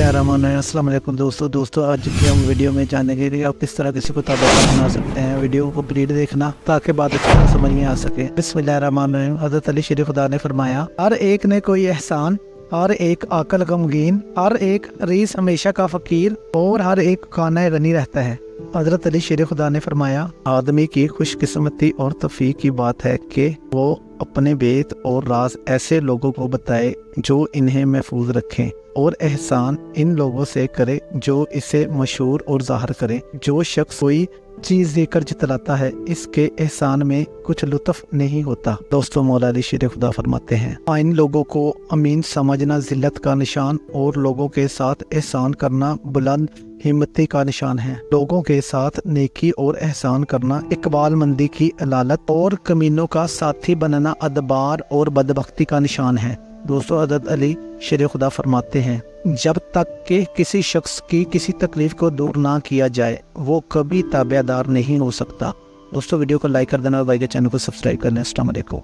अस्सलाम वालेकुम दोस्तों आज की हम वीडियो में जानेंगे कि आप किस तरह किसी को ताबा बना सकते हैं। वीडियो को कंप्लीट देखना ताकि बात अच्छी तरह समझ में आ सके। बिस्मिल्लाहिर्रहमानिर्रहीम। हज़रत अली शरीफ खुदा ने फरमाया, हर एक ने कोई एहसान, हर एक आकल गमगीन, हर एक रीस हमेशा का फकीर और हर एक खाना गनी रहता है। हज़रत अली शरीफ खुदा ने फरमाया, आदमी की खुशकिस्मती और तौफीक की बात है कि वो अपने बेत और राज ऐसे लोगों को बताए जो इन्हें महफूज रखें, और एहसान इन लोगों से करे जो इसे मशहूर और ज़ाहिर करे। जो शख्स कोई चीज़ देकर जितलाता है, इसके एहसान में कुछ लुत्फ नहीं होता। दोस्तों, मौला अली शेर खुदा फरमाते हैं, इन लोगों को अमीन समझना जिल्लत का निशान और लोगों के साथ एहसान करना बुलंद हिम्मती का निशान है। लोगों के साथ नेकी और एहसान करना इकबाल मंदी की अलालत और कमीनों का साथी बनना अदबार और बदबख्ती का निशान है। दोस्तों, हज़रत अली शेर खुदा फरमाते हैं, जब तक कि किसी शख्स की किसी तकलीफ को दूर ना किया जाए वो कभी ताबेदार नहीं हो सकता। दोस्तों, वीडियो को लाइक कर देना और भाई के चैनल को सब्सक्राइब कर लें। अस्सलाम वालेकुम।